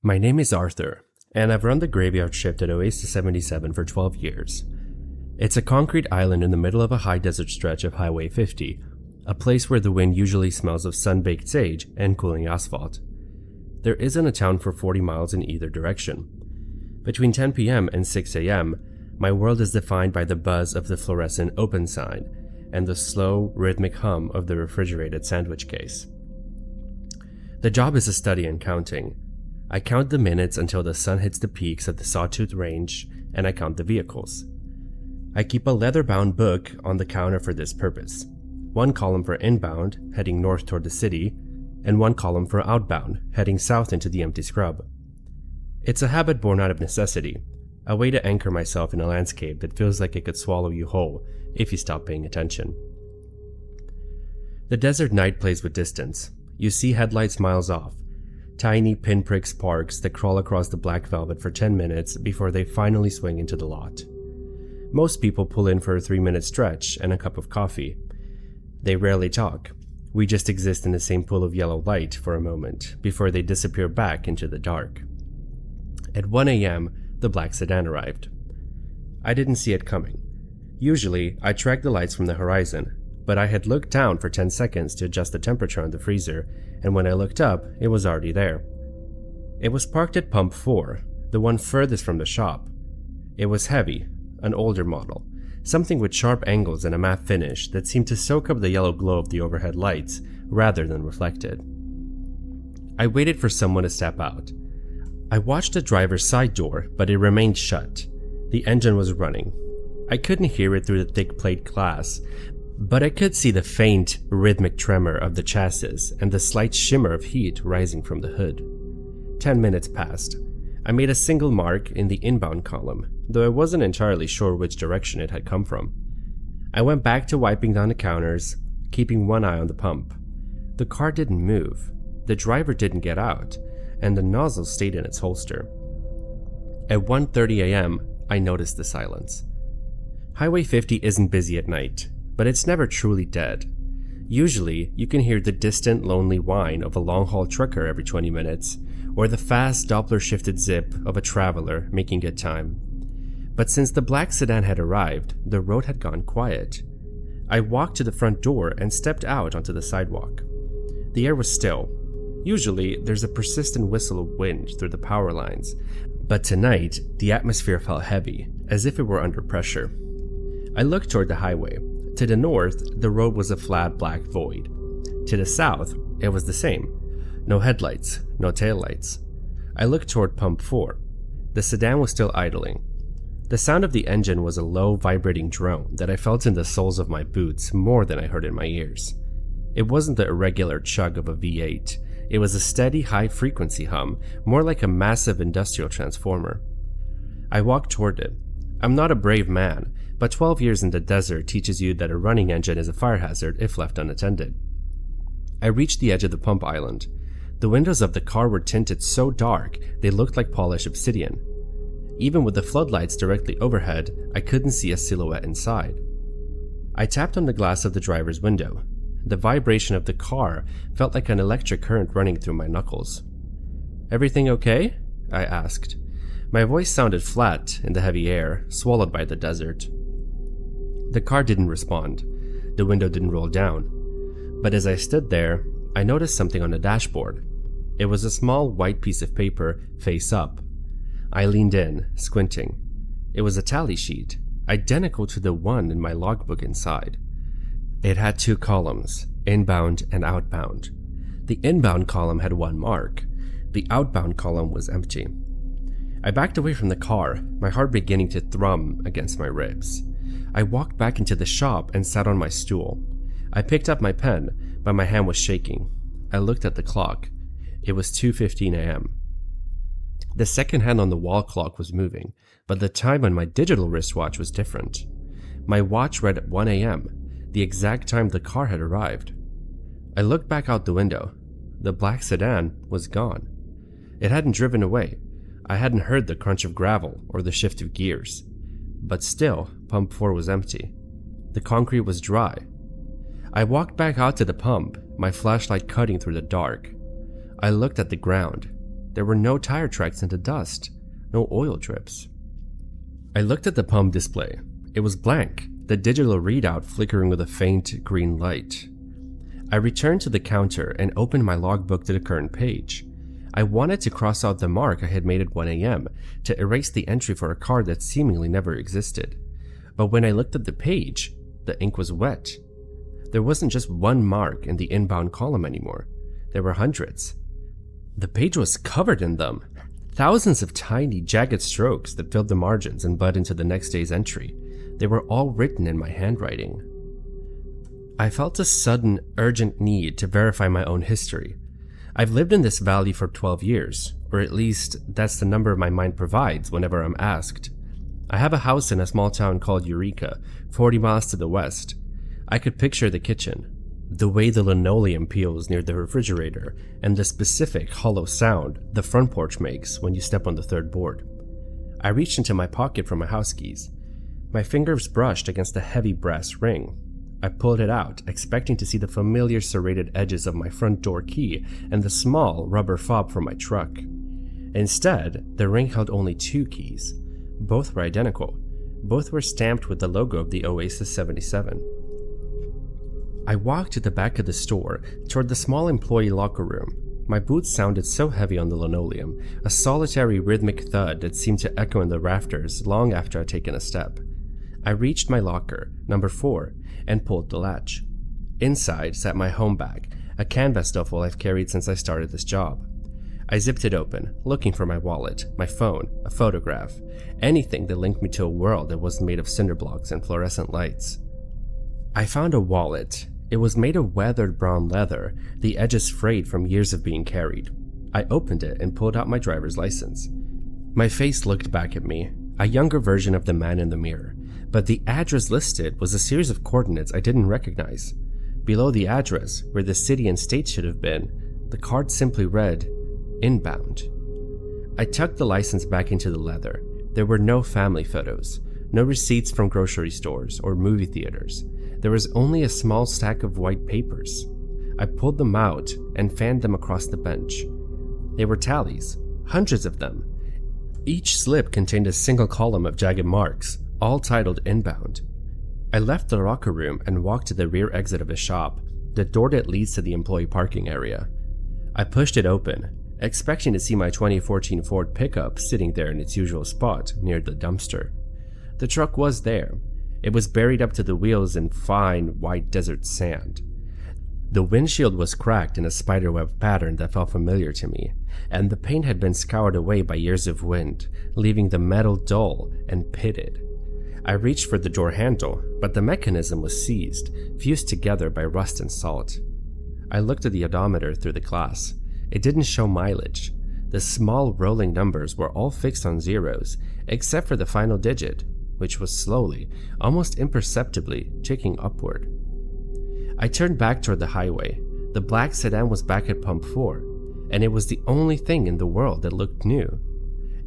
My name is Arthur, and I've run the graveyard shift at Oasis 77 for 12 years. It's a concrete island in the middle of a high desert stretch of Highway 50, a place where the wind usually smells of sun-baked sage and cooling asphalt. There isn't a town for 40 miles in either direction. Between 10 p.m. and 6 a.m., my world is defined by the buzz of the fluorescent open sign and the slow, rhythmic hum of the refrigerated sandwich case. The job is a study in counting. I count the minutes until the sun hits the peaks of the Sawtooth Range, and I count the vehicles. I keep a leather-bound book on the counter for this purpose. One column for inbound, heading north toward the city, and one column for outbound, heading south into the empty scrub. It's a habit born out of necessity, a way to anchor myself in a landscape that feels like it could swallow you whole if you stop paying attention. The desert night plays with distance. You see headlights miles off, tiny pinprick sparks that crawl across the black velvet for 10 minutes before they finally swing into the lot. Most people pull in for a 3-minute stretch and a cup of coffee. They rarely talk. We just exist in the same pool of yellow light for a moment before they disappear back into the dark. At 1 a.m., the black sedan arrived. I didn't see it coming. Usually, I track the lights from the horizon, but I had looked down for 10 seconds to adjust the temperature on the freezer, and when I looked up, it was already there. It was parked at Pump 4, the one furthest from the shop. It was heavy, an older model, something with sharp angles and a matte finish that seemed to soak up the yellow glow of the overhead lights rather than reflect it. I waited for someone to step out. I watched the driver's side door, but it remained shut. The engine was running. I couldn't hear it through the thick plate glass, but I could see the faint, rhythmic tremor of the chassis and the slight shimmer of heat rising from the hood. 10 minutes passed. I made a single mark in the inbound column, though I wasn't entirely sure which direction it had come from. I went back to wiping down the counters, keeping one eye on the pump. The car didn't move, the driver didn't get out, and the nozzle stayed in its holster. At 1:30 a.m., I noticed the silence. Highway 50 isn't busy at night, but it's never truly dead. Usually, you can hear the distant, lonely whine of a long-haul trucker every 20 minutes, or the fast Doppler-shifted zip of a traveler making good time. But since the black sedan had arrived, the road had gone quiet. I walked to the front door and stepped out onto the sidewalk. The air was still. Usually, there's a persistent whistle of wind through the power lines, but tonight, the atmosphere felt heavy, as if it were under pressure. I looked toward the highway. To the north, the road was a flat black void. To the south, it was the same. No headlights, no taillights. I looked toward Pump 4. The sedan was still idling. The sound of the engine was a low, vibrating drone that I felt in the soles of my boots more than I heard in my ears. It wasn't the irregular chug of a V8. It was a steady, high-frequency hum, more like a massive industrial transformer. I walked toward it. I'm not a brave man, but 12 years in the desert teaches you that a running engine is a fire hazard if left unattended. I reached the edge of the pump island. The windows of the car were tinted so dark they looked like polished obsidian. Even with the floodlights directly overhead, I couldn't see a silhouette inside. I tapped on the glass of the driver's window. The vibration of the car felt like an electric current running through my knuckles. "Everything okay?" I asked. My voice sounded flat in the heavy air, swallowed by the desert. The car didn't respond. The window didn't roll down. But as I stood there, I noticed something on the dashboard. It was a small white piece of paper, face up. I leaned in, squinting. It was a tally sheet, identical to the one in my logbook inside. It had 2 columns, inbound and outbound. The inbound column had 1 mark. The outbound column was empty. I backed away from the car, my heart beginning to thrum against my ribs. I walked back into the shop and sat on my stool. I picked up my pen, but my hand was shaking. I looked at the clock. It was 2:15 a.m. The second hand on the wall clock was moving, but the time on my digital wristwatch was different. My watch read at 1 a.m., the exact time the car had arrived. I looked back out the window. The black sedan was gone. It hadn't driven away. I hadn't heard the crunch of gravel or the shift of gears. But still, Pump 4 was empty. The concrete was dry. I walked back out to the pump, my flashlight cutting through the dark. I looked at the ground. There were no tire tracks in the dust, no oil drips. I looked at the pump display. It was blank, the digital readout flickering with a faint green light. I returned to the counter and opened my logbook to the current page. I wanted to cross out the mark I had made at 1 a.m. to erase the entry for a car that seemingly never existed. But when I looked at the page, the ink was wet. There wasn't just one mark in the inbound column anymore. There were hundreds. The page was covered in them. Thousands of tiny, jagged strokes that filled the margins and bled into the next day's entry. They were all written in my handwriting. I felt a sudden, urgent need to verify my own history. I've lived in this valley for 12 years, or at least that's the number my mind provides whenever I'm asked. I have a house in a small town called Eureka, 40 miles to the west. I could picture the kitchen, the way the linoleum peels near the refrigerator, and the specific hollow sound the front porch makes when you step on the third board. I reached into my pocket for my house keys. My fingers brushed against a heavy brass ring. I pulled it out, expecting to see the familiar serrated edges of my front door key and the small rubber fob for my truck. Instead, the ring held only 2 keys. Both were identical. Both were stamped with the logo of the Oasis 77. I walked to the back of the store, toward the small employee locker room. My boots sounded so heavy on the linoleum, a solitary rhythmic thud that seemed to echo in the rafters long after I'd taken a step. I reached my locker, number 4, and pulled the latch. Inside sat my home bag, a canvas duffel I've carried since I started this job. I zipped it open, looking for my wallet, my phone, a photograph, anything that linked me to a world that wasn't made of cinder blocks and fluorescent lights. I found a wallet. It was made of weathered brown leather, the edges frayed from years of being carried. I opened it and pulled out my driver's license. My face looked back at me, a younger version of the man in the mirror, but the address listed was a series of coordinates I didn't recognize. Below the address, where the city and state should have been, the card simply read, "Inbound." I tucked the license back into the leather. There were no family photos, no receipts from grocery stores or movie theaters. There was only a small stack of white papers. I pulled them out and fanned them across the bench. They were tallies, hundreds of them. Each slip contained a single column of jagged marks, all titled "Inbound." I left the locker room and walked to the rear exit of the shop, the door that leads to the employee parking area. I pushed it open, expecting to see my 2014 Ford pickup sitting there in its usual spot near the dumpster. The truck was there. It was buried up to the wheels in fine, white desert sand. The windshield was cracked in a spiderweb pattern that felt familiar to me, and the paint had been scoured away by years of wind, leaving the metal dull and pitted. I reached for the door handle, but the mechanism was seized, fused together by rust and salt. I looked at the odometer through the glass. It didn't show mileage. The small rolling numbers were all fixed on zeros, except for the final digit, which was slowly, almost imperceptibly, ticking upward. I turned back toward the highway. The black sedan was back at pump 4, and it was the only thing in the world that looked new.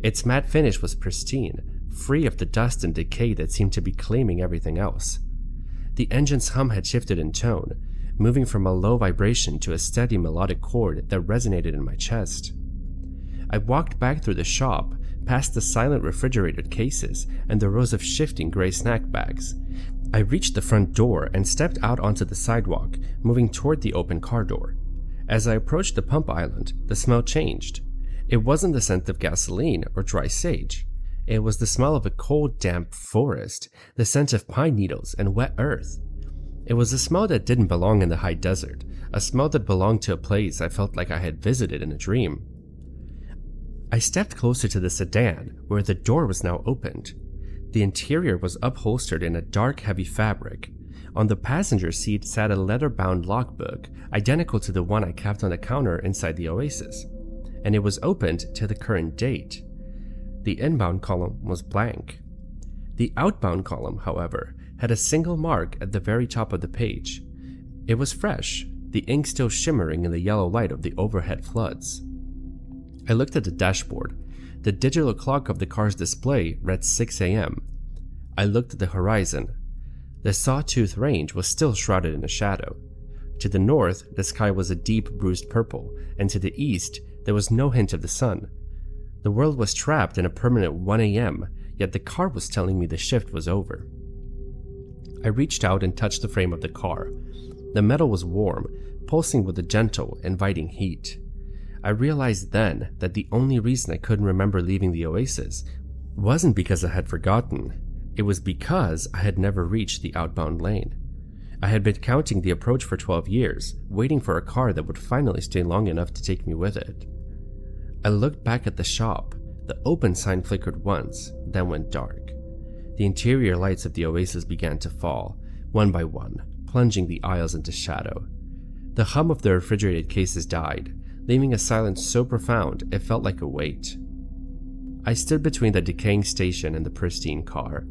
Its matte finish was pristine, free of the dust and decay that seemed to be claiming everything else. The engine's hum had shifted in tone, moving from a low vibration to a steady melodic chord that resonated in my chest. I walked back through the shop, past the silent refrigerated cases and the rows of shifting gray snack bags. I reached the front door and stepped out onto the sidewalk, moving toward the open car door. As I approached the pump island, the smell changed. It wasn't the scent of gasoline or dry sage. It was the smell of a cold, damp forest, the scent of pine needles and wet earth. It was a smell that didn't belong in the high desert, a smell that belonged to a place I felt like I had visited in a dream. I stepped closer to the sedan, where the door was now opened. The interior was upholstered in a dark, heavy fabric. On the passenger seat sat a leather-bound logbook, identical to the one I kept on the counter inside the Oasis, and it was opened to the current date. The inbound column was blank. The outbound column, however, had a single mark at the very top of the page. It was fresh, the ink still shimmering in the yellow light of the overhead floods. I looked at the dashboard. The digital clock of the car's display read 6 a.m. I looked at the horizon. The Sawtooth Range was still shrouded in a shadow. To the north, the sky was a deep bruised purple, and to the east, There was no hint of the sun. The world was trapped in a permanent 1 a.m., yet the car was telling me the shift was over. I reached out and touched the frame of the car. The metal was warm, pulsing with a gentle, inviting heat. I realized then that the only reason I couldn't remember leaving the Oasis wasn't because I had forgotten. It was because I had never reached the outbound lane. I had been counting the approach for 12 years, waiting for a car that would finally stay long enough to take me with it. I looked back at the shop. The open sign flickered once, then went dark. The interior lights of the Oasis began to fall, one by one, plunging the aisles into shadow. The hum of the refrigerated cases died, leaving a silence so profound it felt like a weight. I stood between the decaying station and the pristine car.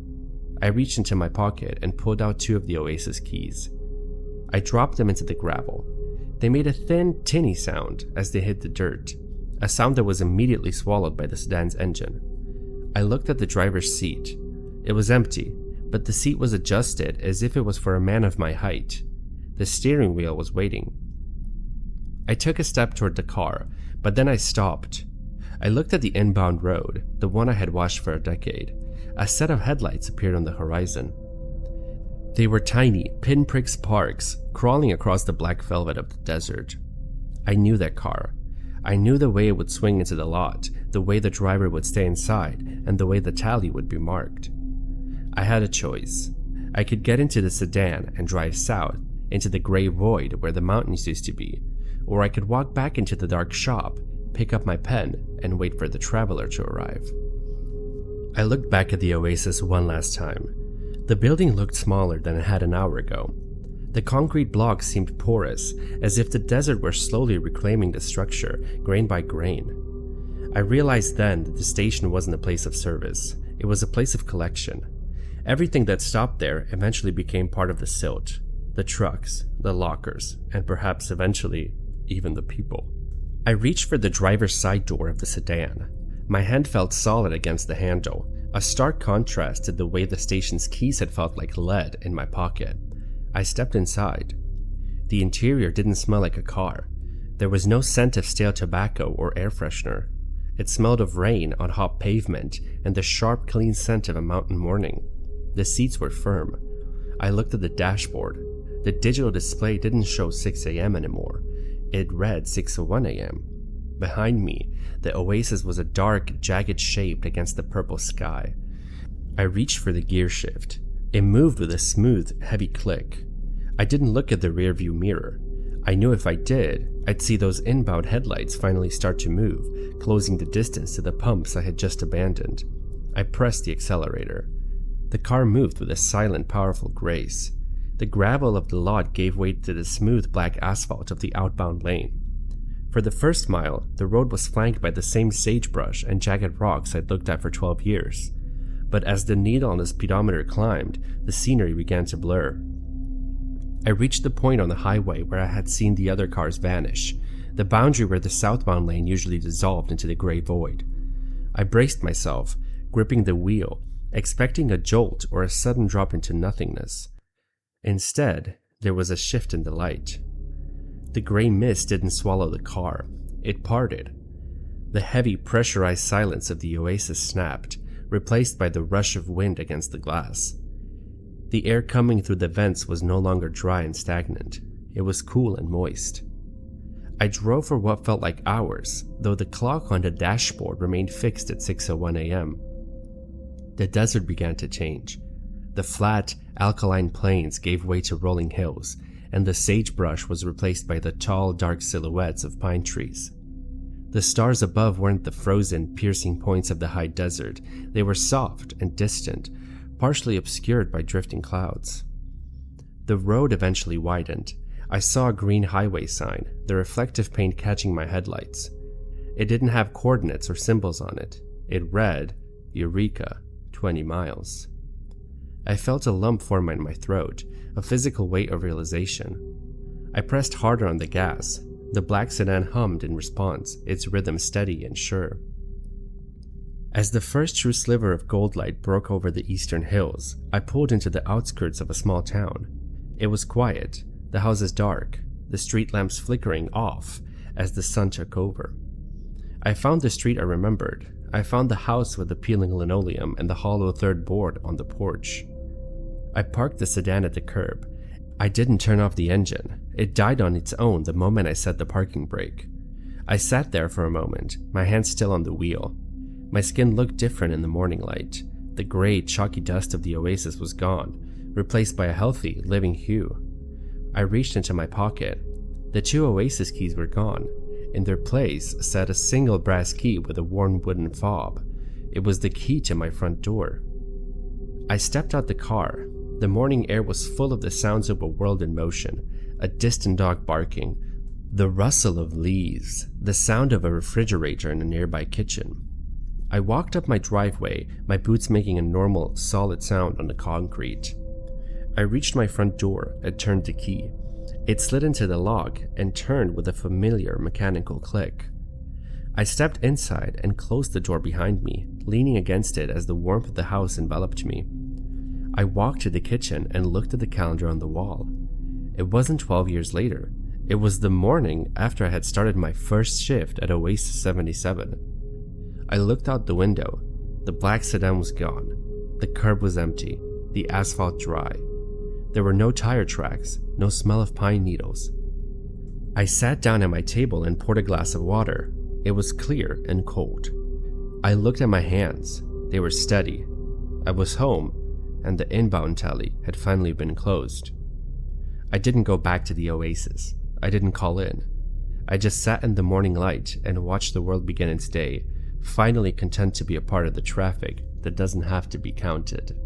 I reached into my pocket and pulled out 2 of the Oasis keys. I dropped them into the gravel. They made a thin, tinny sound as they hit the dirt, a sound that was immediately swallowed by the sedan's engine. I looked at the driver's seat. It was empty, but the seat was adjusted as if it was for a man of my height. The steering wheel was waiting. I took a step toward the car, but then I stopped. I looked at the inbound road, the one I had watched for a decade. A set of headlights appeared on the horizon. They were tiny, pinprick sparks crawling across the black velvet of the desert. I knew that car. I knew the way it would swing into the lot, the way the driver would stay inside, and the way the tally would be marked. I had a choice. I could get into the sedan and drive south, into the gray void where the mountains used to be, or I could walk back into the dark shop, pick up my pen, and wait for the traveler to arrive. I looked back at the Oasis one last time. The building looked smaller than it had an hour ago. The concrete blocks seemed porous, as if the desert were slowly reclaiming the structure, grain by grain. I realized then that the station wasn't a place of service. It was a place of collection. Everything that stopped there eventually became part of the silt, the trucks, the lockers, and perhaps eventually, even the people. I reached for the driver's side door of the sedan. My hand felt solid against the handle, a stark contrast to the way the station's keys had felt like lead in my pocket. I stepped inside. The interior didn't smell like a car. There was no scent of stale tobacco or air freshener. It smelled of rain on hot pavement and the sharp, clean scent of a mountain morning. The seats were firm. I looked at the dashboard. The digital display didn't show 6 a.m. anymore. It read 6:01 a.m. Behind me, the Oasis was a dark, jagged shape against the purple sky. I reached for the gear shift. It moved with a smooth, heavy click. I didn't look at the rearview mirror. I knew if I did, I'd see those inbound headlights finally start to move, closing the distance to the pumps I had just abandoned. I pressed the accelerator. The car moved with a silent, powerful grace. The gravel of the lot gave way to the smooth black asphalt of the outbound lane. For the first mile, the road was flanked by the same sagebrush and jagged rocks I'd looked at for 12 years. But as the needle on the speedometer climbed, the scenery began to blur. I reached the point on the highway where I had seen the other cars vanish, the boundary where the southbound lane usually dissolved into the gray void. I braced myself, gripping the wheel, expecting a jolt or a sudden drop into nothingness. Instead, there was a shift in the light. The gray mist didn't swallow the car. It parted. The heavy, pressurized silence of the Oasis snapped, replaced by the rush of wind against the glass. The air coming through the vents was no longer dry and stagnant. It was cool and moist. I drove for what felt like hours, though the clock on the dashboard remained fixed at 6:01 a.m. The desert began to change. The flat, alkaline plains gave way to rolling hills, and the sagebrush was replaced by the tall, dark silhouettes of pine trees. The stars above weren't the frozen, piercing points of the high desert. They were soft and distant, partially obscured by drifting clouds. The road eventually widened. I saw a green highway sign, the reflective paint catching my headlights. It didn't have coordinates or symbols on it. It read, Eureka, 20 miles. I felt a lump form in my throat, a physical weight of realization. I pressed harder on the gas. The black sedan hummed in response, its rhythm steady and sure. As the first true sliver of gold light broke over the eastern hills, I pulled into the outskirts of a small town. It was quiet, the houses dark, the street lamps flickering off as the sun took over. I found the street I remembered. I found the house with the peeling linoleum and the hollow third board on the porch. I parked the sedan at the curb. I didn't turn off the engine. It died on its own the moment I set the parking brake. I sat there for a moment, my hands still on the wheel. My skin looked different in the morning light. The gray, chalky dust of the Oasis was gone, replaced by a healthy, living hue. I reached into my pocket. The 2 Oasis keys were gone. In their place sat a single brass key with a worn wooden fob. It was the key to my front door. I stepped out the car. The morning air was full of the sounds of a world in motion, a distant dog barking, the rustle of leaves, the sound of a refrigerator in a nearby kitchen. I walked up my driveway, my boots making a normal, solid sound on the concrete. I reached my front door and turned the key. It slid into the lock and turned with a familiar mechanical click. I stepped inside and closed the door behind me, leaning against it as the warmth of the house enveloped me. I walked to the kitchen and looked at the calendar on the wall. It wasn't 12 years later. It was the morning after I had started my first shift at Oasis 77. I looked out the window. The black sedan was gone. The curb was empty, the asphalt dry. There were no tire tracks, no smell of pine needles. I sat down at my table and poured a glass of water. It was clear and cold. I looked at my hands. They were steady. I was home, and the inbound tally had finally been closed. I didn't go back to the Oasis. I didn't call in. I just sat in the morning light and watched the world begin its day, finally content to be a part of the traffic that doesn't have to be counted.